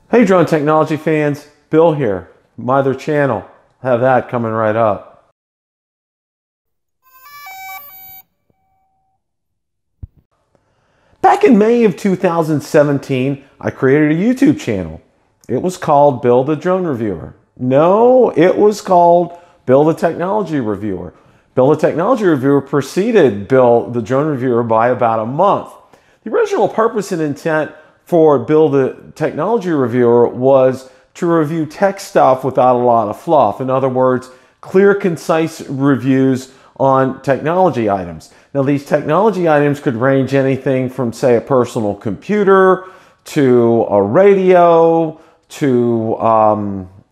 Hey drone technology fans, Bill here, my other channel. Have that coming right up. Back in May of 2017, I created a YouTube channel. It was called Bill the Drone Reviewer. No, it was called Bill the Technology Reviewer. Bill the Technology Reviewer preceded Bill the Drone Reviewer by about a month. The original purpose and intent for Bill the Technology Reviewer was to review tech stuff without a lot of fluff. In other words, clear, concise reviews on technology items. Now, these technology items could range anything from, say, a personal computer to a radio to a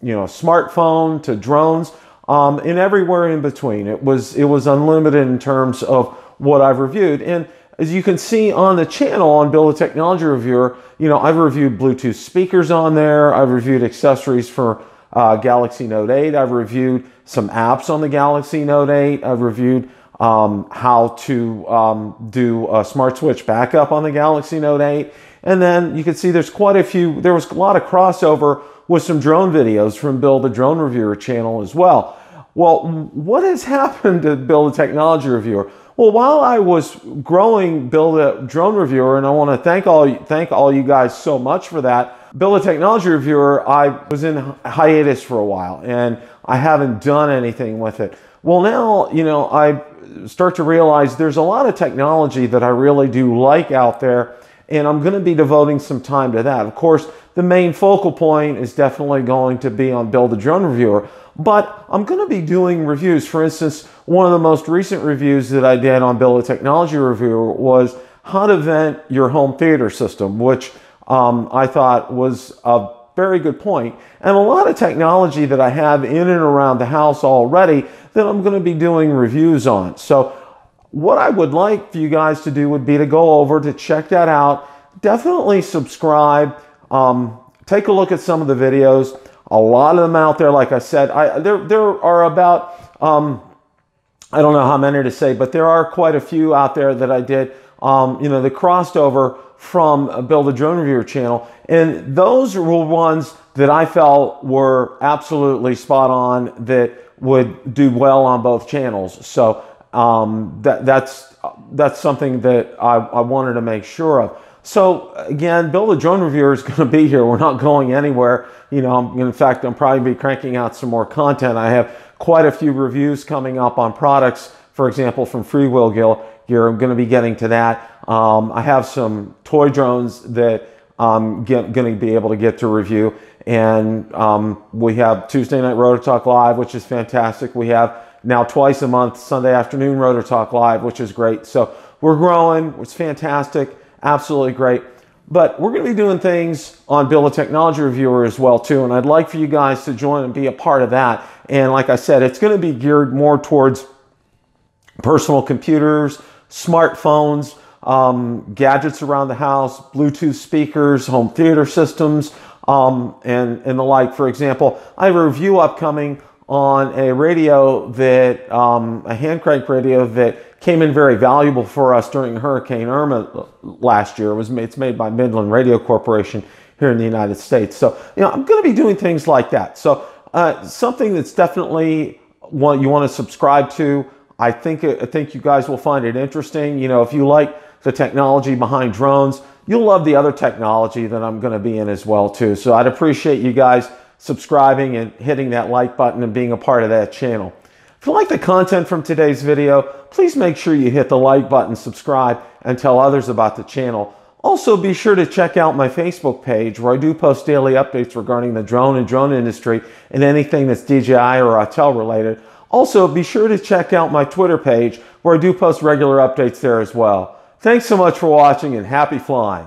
smartphone to drones, and everywhere in between. It was unlimited in terms of what I've reviewed. And as you can see on the channel on Bill the Technology Reviewer, I've reviewed Bluetooth speakers on there. I've reviewed accessories for Galaxy Note 8. I've reviewed some apps on the Galaxy Note 8. I've reviewed how to do a smart switch backup on the Galaxy Note 8. And then you can see there was a lot of crossover with some drone videos from Bill the Drone Reviewer channel as well. Well, what has happened to Bill the Technology Reviewer? Well, while I was growing Bill the Drone Reviewer, and I want to thank all you guys so much for that, Bill the Technology Reviewer, I was in hiatus for a while, and I haven't done anything with it. Well, now, I start to realize there's a lot of technology that I really do like out there, and I'm going to be devoting some time to that. Of course, the main focal point is definitely going to be on Bill the Drone Reviewer, but I'm going to be doing reviews. For instance, one of the most recent reviews that I did on Bill the Technology Reviewer was how to vent your home theater system, which I thought was a very good point. And a lot of technology that I have in and around the house already that I'm going to be doing reviews on. So what I would like for you guys to do would be to go over to check that out. Definitely subscribe. Take a look at some of the videos. A lot of them out there, like I said, there are about, I don't know how many to say, but there are quite a few out there that I did, that crossed over from Bill the Drone Reviewer channel. And those were ones that I felt were absolutely spot on that would do well on both channels. So that's something that I wanted to make sure of. So again, Bill the Drone Reviewer is going to be here. We're not going anywhere. In fact, I'm probably be cranking out some more content. I have quite a few reviews coming up on products, for example, from Freewheel Gear. I'm going to be getting to that. I have some toy drones that I'm going to be able to get to review. And we have Tuesday Night Rotor Talk Live, which is fantastic. We have now twice a month, Sunday afternoon Rotor Talk Live, which is great. So we're growing. It's fantastic. Absolutely great. But we're going to be doing things on Bill the Technology Reviewer as well too, and I'd like for you guys to join and be a part of that. And like I said, it's going to be geared more towards personal computers, smartphones, gadgets around the house, Bluetooth speakers, home theater systems, and the like. For example, I have a review upcoming on a radio that, a hand crank radio that came in very valuable for us during Hurricane Irma last year. It's made by Midland Radio Corporation here in the United States. So, I'm going to be doing things like that. So, something that's definitely what you want to subscribe to. I think you guys will find it interesting. If you like the technology behind drones, you'll love the other technology that I'm going to be in as well too. So, I'd appreciate you guys subscribing and hitting that like button and being a part of that channel. If you like the content from today's video, please make sure you hit the like button, subscribe, and tell others about the channel. Also, be sure to check out my Facebook page where I do post daily updates regarding the drone and drone industry and anything that's DJI or Autel related. Also, be sure to check out my Twitter page where I do post regular updates there as well. Thanks so much for watching and happy flying.